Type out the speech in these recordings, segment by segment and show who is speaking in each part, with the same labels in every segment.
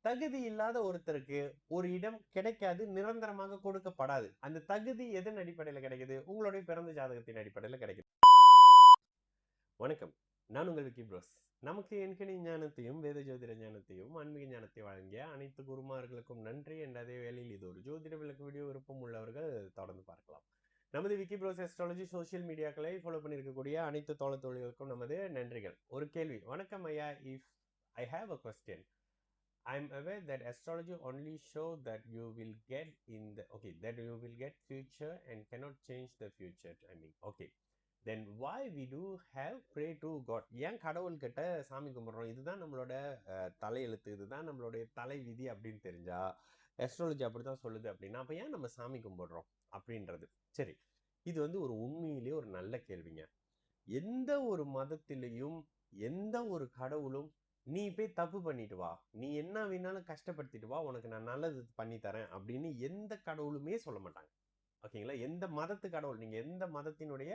Speaker 1: தகுதி இல்லாத ஒருத்தருக்கு ஒரு இடம் கிடைக்காது, நிரந்தரமாக கொடுக்கப்படாது. அந்த தகுதி எதன் அடிப்படையில கிடைக்குது? உங்களுடைய பிறந்த ஜாதகத்தின் அடிப்படையில கிடைக்குது. வணக்கம். நான் உங்கள் விக்கி ப்ரோஸ். நமக்கு எண்கணி ஞானத்தையும், வேத ஜோதிட ஞானத்தையும், ஆன்மீக ஞானத்தையும் வழங்கிய அனைத்து குருமார்களுக்கும் நன்றி. என்ற அதே வேளையில் இது ஒரு ஜோதிட விளக்கு வீடியோ விருப்பம் உள்ளவர்கள் தொடர்ந்து பார்க்கலாம். நமது விக்கி ப்ரோஸ் அஸ்ட்ராலஜி சோசியல் மீடியாக்களை ஃபாலோ பண்ணியிருக்கக்கூடிய அனைத்து தோழர்களுக்கும் நமது நன்றிகள். ஒரு கேள்வி. வணக்கம் ஐயா. If I have a question. I'm aware that astrology only show that you will get that you will get future and cannot change the future. Then why we do have pray to God? ஏன் கடவுள்கிட்ட சாமி கும்பிடுறோம்? இதுதான் நம்மளோட தலையெழுத்து, இதுதான் நம்மளுடைய தலை விதி அப்படின்னு தெரிஞ்சா, அஸ்ட்ராலஜி அப்படித்தான் சொல்லுது அப்படின்னா, அப்ப ஏன் நம்ம சாமி கும்பிடுறோம் அப்படின்றது. சரி, இது ஒரு உண்மையிலேயே ஒரு நல்ல கேள்விங்க. எந்த ஒரு மதத்திலையும் எந்த ஒரு கடவுளும் நீ போய் தப்பு பண்ணிட்டு வா, நீ என்ன வேணாலும் கஷ்டப்படுத்திட்டு வா, உனக்கு நான் நல்லது பண்ணி தரேன் அப்படின்னு எந்த கடவுளுமே சொல்ல மாட்டாங்க. ஓகேங்களா? எந்த மதத்து கடவுள், நீங்க எந்த மதத்தினுடைய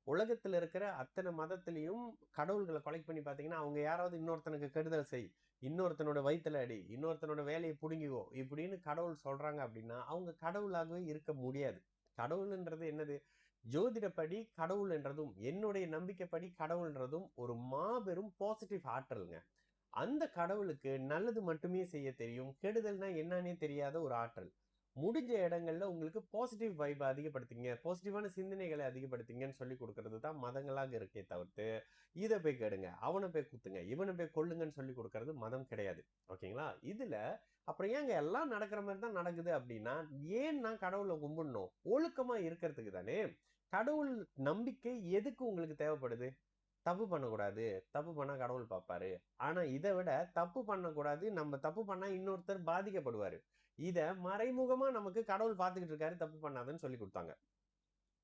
Speaker 1: உலகத்துல இருக்கிற அத்தனை மதத்திலையும் கடவுள்களை கொலெக்ட் பண்ணி பாத்தீங்கன்னா, அவங்க யாராவது இன்னொருத்தனுக்கு கெடுதல் செய், இன்னொருத்தனோட வயிற்றுல அடி, இன்னொருத்தனோட வேலையை புடுங்கிவோ இப்படின்னு கடவுள் சொல்றாங்க அப்படின்னா அவங்க கடவுளாகவே இருக்க முடியாது. கடவுள்ன்றது என்னது? ஜோதிடப்படி கடவுள் என்றதும், என்னுடைய நம்பிக்கைப்படி கடவுள்ன்றதும் ஒரு மாபெரும் பாசிட்டிவ் ஆற்றலுங்க. அந்த கடவுளுக்கு நல்லது மட்டுமே செய்ய தெரியும், கெடுதல்னா என்னன்னே தெரியாத ஒரு ஆற்றல். முடிஞ்ச இடங்கள்ல உங்களுக்கு பாசிட்டிவ் வைப் அதிகப்படுத்திங்க, பாசிட்டிவான சிந்தனைகளை அதிகப்படுத்திங்கன்னு சொல்லி கொடுக்கறது தான் மதங்களாக இருக்கே தவிர்த்து, இதை போய் கெடுங்க, அவனை போய் குத்துங்க, இவனை போய் கொள்ளுங்கன்னு சொல்லி கொடுக்கறது மதம் கிடையாது. ஓகேங்களா? இதுல அப்புறம் ஏங்க எல்லாம் நடக்கிற மாதிரி தான் நடக்குது அப்படின்னா, ஏன் நான் கடவுளை கும்பிடணும்? ஒழுக்கமா இருக்கிறதுக்கு தானே. கடவுள் நம்பிக்கை எதுக்கு உங்களுக்கு தேவைப்படுது? தப்பு பண்ணக்கூடாது, தப்பு பண்ணா கடவுள் பார்ப்பாரு. ஆனா இதை விட தப்பு பண்ணக்கூடாது, நம்ம தப்பு பண்ணா இன்னொருத்தர் பாதிக்கப்படுவாரு. இத மறைமுகமா நமக்கு கடவுள் பார்த்துக்கிட்டு இருக்காரு, தப்பு பண்ணாதுன்னு சொல்லி கொடுத்தாங்க.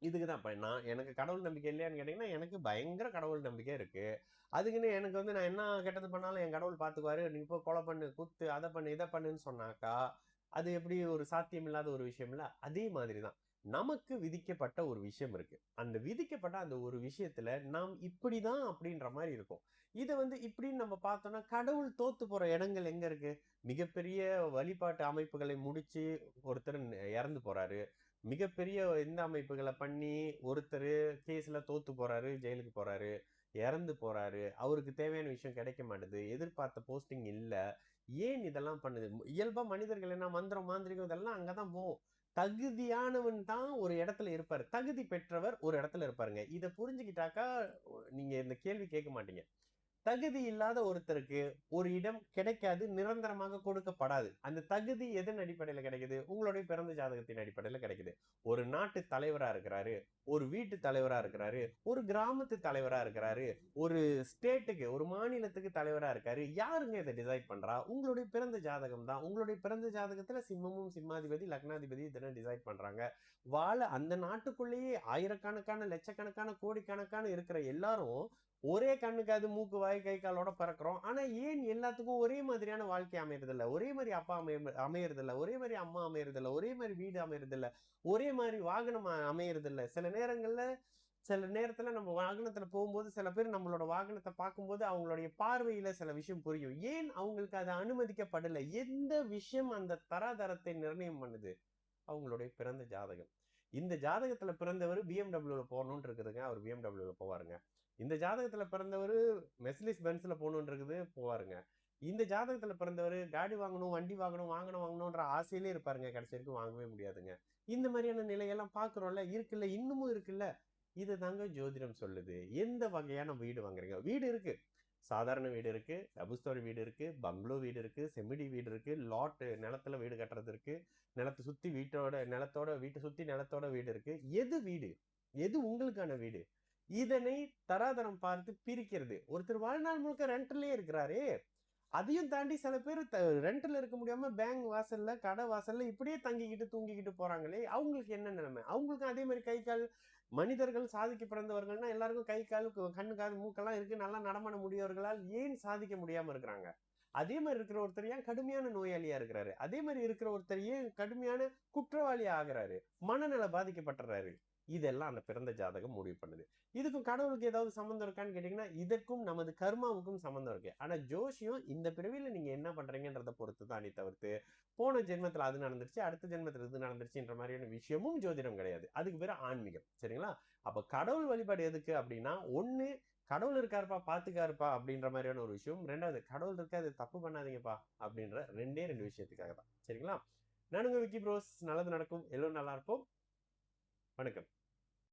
Speaker 1: இதுக்குதான் நான் எனக்கு கடவுள் நம்பிக்கை இல்லையான்னு கேட்டீங்கன்னா, எனக்கு பயங்கர கடவுள் நம்பிக்கை இருக்கு. அதுக்குன்னு எனக்கு நான் என்ன கெட்டது பண்ணாலும் என் கடவுள் பார்த்துக்குவாரு, நீ போய் கொலை பண்ணு, குத்து, அதை பண்ணு, இதை பண்ணுன்னு சொன்னாக்கா அது எப்படி ஒரு சாத்தியம் இல்லாத ஒரு விஷயம் இல்ல? அதே மாதிரிதான் நமக்கு விதிக்கப்பட்ட ஒரு விஷயம் இருக்கு. அந்த விதிக்கப்பட்ட அந்த ஒரு விஷயத்துல நாம் இப்படிதான் அப்படின்ற மாதிரி இருக்கும். இதை இப்படின்னு நம்ம பார்த்தோம்னா கடவுள் தோத்து போற இடங்கள் எங்க இருக்கு? மிகப்பெரிய வழிபாட்டு அமைப்புகளை முடிச்சு ஒருத்தர் இறந்து போறாரு. மிகப்பெரிய இந்த அமைப்புகளை பண்ணி ஒருத்தர் கேஸ்ல தோத்து போறாரு, ஜெயிலுக்கு போறாரு, இறந்து போறாரு. அவருக்கு தேவையான விஷயம் கிடைக்க மாட்டேது, எதிர்பார்த்த போஸ்டிங் இல்ல. ஏன் இதெல்லாம் பண்ணுது? இயல்பா மனிதர்கள் என்ன மந்திரம் மாந்திரிகம் இதெல்லாம் அங்கதான் போகும். தகுதியானவன் தான் ஒரு இடத்துல இருப்பாரு, தகுதி பெற்றவர் ஒரு இடத்துல இருப்பாருங்க. இதை புரிஞ்சுக்கிட்டாக்கா நீங்க இந்த கேள்வி கேட்க மாட்டீங்க. தகுதி இல்லாத ஒருத்தருக்கு ஒரு இடம் கிடைக்காது, நிரந்தரமாக கொடுக்கப்படாது. அந்த தகுதி எதன் அடிப்படையில கிடைக்குது? உங்களுடைய பிறந்த ஜாதகத்தின் அடிப்படையில கிடைக்குது. ஒரு நாட்டு தலைவரா இருக்கிறாரு, ஒரு வீட்டு தலைவரா இருக்கிறாரு, ஒரு கிராமத்து தலைவரா இருக்கிறாரு, ஒரு ஸ்டேட்டுக்கு ஒரு மாநிலத்துக்கு தலைவரா இருக்காரு. யாருங்க இதை டிசைட் பண்றா? உங்களுடைய பிறந்த ஜாதகம் தான். உங்களுடைய பிறந்த ஜாதகத்துல சிம்மமும் சிம்மாதிபதி லக்னாதிபதி இதெல்லாம் டிசைட் பண்றாங்க. வாழ அந்த நாட்டுக்குள்ளேயே ஆயிரக்கணக்கான லட்சக்கணக்கான கோடிக்கணக்கான இருக்கிற எல்லாரும் ஒரே கண்ணுக்காது மூக்கு வாய் கை காலோட பிறக்கிறோம். ஆனா ஏன் எல்லாத்துக்கும் ஒரே மாதிரியான வாழ்க்கை அமையறது இல்ல? ஒரே மாதிரி அப்பா அமையறது இல்ல, ஒரே மாதிரி அம்மா அமையறது இல்ல, ஒரே மாதிரி வீடு அமையறது இல்ல, ஒரே மாதிரி வாகனம் அமையறது இல்ல. சில நேரத்துல நம்ம வாகனத்துல போகும்போது சில பேர் நம்மளோட வாகனத்தை பார்க்கும்போது அவங்களுடைய பார்வையில சில விஷயம் புரியும். ஏன் அவங்களுக்கு அது அனுமதிக்கப்படல? எந்த விஷயம் அந்த தராதரத்தை நிர்ணயம் பண்ணுது? அவங்களுடைய பிறந்த ஜாதகம். இந்த ஜாதகத்துல பிறந்தவர் பிஎம்டபிள்யூல போகணும்னு இருக்குதுங்க, அவர் பிஎம்டபிள்யூல போவாருங்க. இந்த ஜாதகத்துல பிறந்தவர் மெர்சிடிஸ் பென்ஸ்ல போகணும்னு இருக்குது, போவாருங்க. இந்த ஜாதகத்துல பிறந்தவர் காடி வாங்கணும், வண்டி வாங்கணும்ன்ற ஆசையிலே இருப்பாருங்க, கடைசி வரைக்கும் வாங்கவே முடியாதுங்க. இந்த மாதிரியான நிலையெல்லாம் பாக்குறோம்ல, இருக்குல்ல, இன்னமும் இருக்குல்ல. இது தாங்க ஜோதிடம் சொல்லுது. எந்த வகையான வீடு வாங்குறீங்க? வீடு இருக்கு, சாதாரண வீடு இருக்கு, டபுள் ஸ்டோரி வீடு இருக்கு, பங்களோ வீடு இருக்கு, செமிடி வீடு இருக்கு, லாட் நிலத்துல வீடு கட்டுறது இருக்கு, நிலத்தை சுத்தி வீட்டை சுத்தி நிலத்தோட வீடு இருக்கு. எது வீடு? எது உங்களுக்கான வீடு? இதனை தராதரம் பார்த்து பிரிக்கிறது. ஒருத்தர் வாழ்நாள் முழுக்க ரெண்டர்லயே இருக்கிறாரு, அதையும் தாண்டி சில பேர் ரெண்டர்ல இருக்க முடியாம பேங்க் வாசல்ல, கடை வாசல்ல இப்படியே தங்கிக்கிட்டு தூங்கிக்கிட்டு போறாங்களே, அவங்களுக்கு என்ன நிலைமை? அவங்களுக்கும் அதே மாதிரி கை கால், மனிதர்கள் சாதிக்க பிறந்தவர்கள்னா எல்லாருக்கும் கை கால், கண்ணு காது மூக்கெல்லாம் இருக்கு, நல்லா நடமாட முடியவர்களால் ஏன் சாதிக்க முடியாம இருக்கிறாங்க? அதே மாதிரி இருக்கிற ஒருத்தர் ஏன் கடுமையான நோயாளியா இருக்கிறாரு? அதே மாதிரி இருக்கிற ஒருத்தர் ஏன் கடுமையான குற்றவாளி ஆகிறாரு, மனநல பாதிக்கப்பட்டுறாரு? இதெல்லாம் அந்த பிறந்த ஜாதகம் முடிவு பண்ணுது. இதுக்கும் கடவுளுக்கு ஏதாவது சம்மந்தம் இருக்கான்னு கேட்டீங்கன்னா, இதற்கும் நமது கர்மாவுக்கும் சம்மந்தம் இருக்கு. ஆனா ஜோசியம் இந்த பிறவியில நீங்க என்ன பண்றீங்கன்றத பொறுத்து தானே தவிர்த்து, போன ஜென்மத்துல அது நடந்துருச்சு, அடுத்த ஜென்மத்துல இது நடந்துருச்சுன்ற மாதிரியான விஷயமும் ஜோதிடம் கிடையாது. அதுக்கு பேரு ஆன்மீகம். சரிங்களா? அப்ப கடவுள் வழிபாடு எதுக்கு அப்படின்னா, ஒண்ணு கடவுள் இருக்காருப்பா, பாத்துக்காருப்பா அப்படின்ற மாதிரியான ஒரு விஷயம். 2வது கடவுள் இருக்காது, தப்பு பண்ணாதீங்கப்பா அப்படின்ற 2 விஷயத்துக்காக தான். சரிங்களா? நான் உங்க விக்கி ப்ரோஸ். நல்லது நடக்கும். எல்லோரும் நல்லா இருப்போம். வணக்கம்.